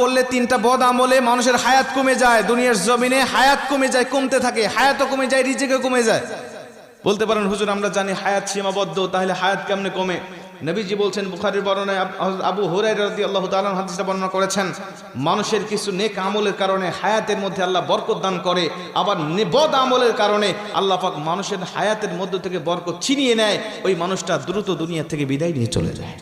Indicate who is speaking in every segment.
Speaker 1: করলে, তিনটা বদ আমলে মানুষের হায়াত কমে যায়, দুনিয়ার জমিনে হায়াত কমে যায়, কমতে থাকে, হায়াতও কমে যায়, রিজিকও কমে যায়। বলতে পারেন হুজুর আমরা জানি হায়াত সীমাবদ্ধ, তাহলে হায়াত কেমনে কমে? নবীজি বলছেন, বুখারীর বর্ণনায় আবু হুরায়রা রাদিয়াল্লাহু তাআলা হাদিসটা বর্ণনা করেছেন, মানুষের কিছু নেক আমলের কারণে হায়াতের মধ্যে আল্লাহ বরকত দান করে, আবার বদ আমলের কারণে আল্লাহ পাক মানুষের হায়াতের মধ্য থেকে বরকত ছিনিয়ে নেয়, ওই মানুষটা দ্রুত দুনিয়া থেকে বিদায় নিয়ে চলে যায়।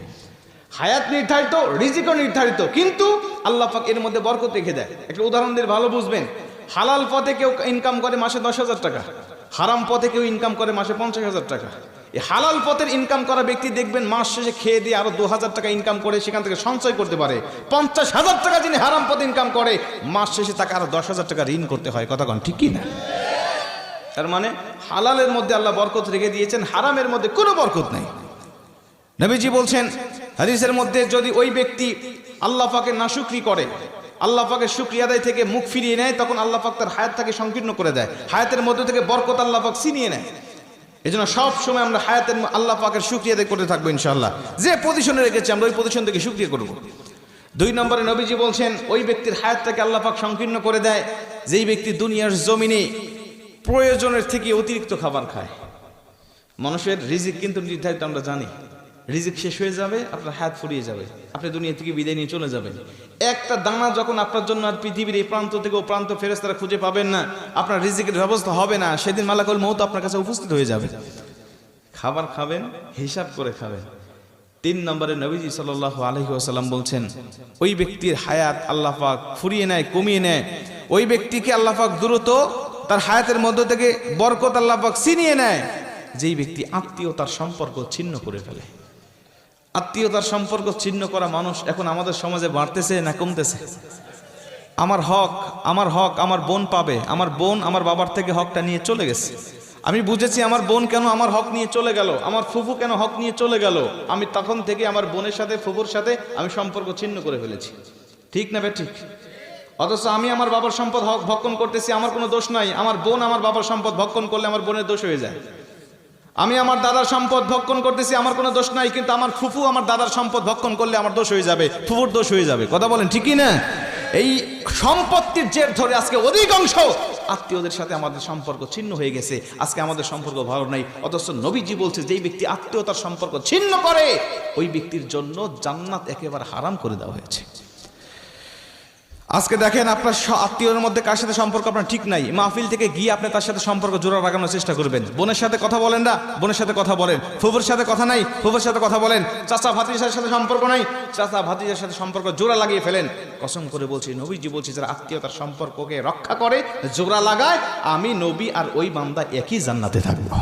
Speaker 1: হায়াত নির্ধারিত, রিজিকও নির্ধারিত, কিন্তু আল্লাহ পাক এর মধ্যে বরকত রেখে দেয়। একটা উদাহরণ দিয়ে ভালো বুঝবেন। হালাল পথে কেউ ইনকাম করে মাসে 10,000 টাকা, হারাম পথে কেউ ইনকাম করে মাসে 50,000 টাকা। এই হালাল পথের ইনকাম করা ব্যক্তি দেখবেন মাস শেষে খেয়ে দিয়ে আরো 2,000 টাকা ইনকাম করে সেখান থেকে সঞ্চয় করতে পারে। 50,000 টাকা যিনি হারাম পথে ইনকাম করে, মাস শেষে তাকে আরো 10,000 টাকা ঋণ করতে হয়। কথা কন ঠিক কি না? তার মানে হালালের মধ্যে আল্লাহ বরকত রেখে দিয়েছেন, হারামের মধ্যে কোনো বরকত নাই। নবীজি বলছেন হাদিসের মধ্যে, যদি ওই ব্যক্তি আল্লাহ পাকের নাশুকরি করে, আল্লাহ পাকের শুকরিয়া আদায় থেকে মুখ ফিরিয়ে নেয়, তখন আল্লাহ পাক তার হায়াতটাকে সংকীর্ণ করে দেয়, হায়াতের মধ্যে থেকে বরকত আল্লাহ পাক ছিনিয়ে নেয়। এই জন্য সব সময় আমরা হায়াতের আল্লাহ পাকের শুকরিয়া আদায় করতে থাকবো ইনশাআল্লাহ। যে পজিশনে রেখেছি আমরা ওই পজিশন থেকে শুকরিয়া করব। 2 নম্বরে নবীজি বলছেন, ওই ব্যক্তির হায়াতটাকে আল্লাহ পাক সংকীর্ণ করে দেয় যেই ব্যক্তি দুনিয়ার জমিনে প্রয়োজনের থেকে অতিরিক্ত খাবার খায়। মানুষের রিজিক কিন্তু নির্ধারিত, আমরা জানি। রিজিক শেষ হয়ে যাবে, আপনার হায়াত ফুরিয়ে যাবে, আপনি দুনিয়া থেকে বিদায় নিয়ে চলে যাবেন। একটা দানা যখন আপনার জন্য আর পৃথিবীর এই প্রান্ত থেকে ও প্রান্ত ফেরেশতারা খুঁজে পাবেন না, আপনার রিজিকের ব্যবস্থা হবে না, সেদিন মালাকুল মউত আপনার কাছে উপস্থিত হয়ে যাবে। খাবার খাবেন, হিসাব করে খাবেন। 3 নম্বরে নবীজি সাল্লাল্লাহু আলাইহি ওয়াসাল্লাম বলছেন, ওই ব্যক্তির হায়াত আল্লাহ পাক ফুরিয়ে নেয়, কমিয়ে নেয়। ওই ব্যক্তিকে আল্লাহ পাক দ্রুত তার হায়াতের মধ্য থেকে বরকত আল্লাহ পাক ছিনিয়ে নেয়, যেই ব্যক্তি আত্মীয়তার সম্পর্ক ছিন্ন করে ফেলে। আত্মীয়তার সম্পর্ক ছিন্ন করা মানুষ এখন আমাদের সমাজে বাড়তেছে না কমতেছে? আমার হক আমার বোন পাবে, আমার বোন আমার বাবার থেকে হকটা নিয়ে চলে গেছে। আমি বুঝেছি আমার বোন কেন আমার হক নিয়ে চলে গেল, আমার ফুফু কেন হক নিয়ে চলে গেল। আমি তখন থেকে আমার বোনের সাথে ফুফুর সাথে আমি সম্পর্ক ছিন্ন করে ফেলেছি। ঠিক না বে ঠিক? অথচ আমি আমার বাবার সম্পদ হক ভক্ষণ করতেছি, আমার কোনো দোষ নাই। আমার বোন আমার বাবার সম্পদ ভক্ষণ করলে আমার বোনের দোষ হয়ে যায়। আমি আমার দাদার সম্পদ ভক্ষণ করতেছি, আমার কোনো দোষ নাই, কিন্তু আমার ফুফু আমার দাদার সম্পদ ভক্ষণ করলে আমার দোষ হয়ে যাবে, ফুফুর দোষ হয়ে যাবে। কথা বলেন ঠিকই না? এই সম্পত্তির জের ধরে আজকে অধিকাংশ আত্মীয়দের সাথে আমাদের সম্পর্ক ছিন্ন হয়ে গেছে। আজকে আমাদের সম্পর্ক ভালো নাই, অথচ নবীজি বলছে যেই ব্যক্তি আত্মীয়তার সম্পর্ক ছিন্ন করে, ওই ব্যক্তির জন্য জান্নাত একেবারে হারাম করে দেওয়া হয়েছে। আজকে দেখেন আপনার আত্মীয়র মধ্যে কার সাথে সম্পর্ক আপনার ঠিক নাই, মাহফিল থেকে গিয়ে আপনি তার সাথে সম্পর্ক জোড়া লাগানোর চেষ্টা করবেন। বোনের সাথে কথা বলেন না, বোনের সাথে কথা বলেন। ফুফুর সাথে কথা নাই, ফুফুর সাথে কথা বলেন। চাচা ভাতিজার সাথে সম্পর্ক নাই, চাচা ভাতিজার সাথে সম্পর্ক জোড়া লাগিয়ে ফেলেন। কসম করে বলছি, নবীজি বলছি, যারা আত্মীয়তার সম্পর্ককে রক্ষা করে, জোড়া লাগায়, আমি নবী আর ওই বান্দা একই জান্নাতে থাকবো।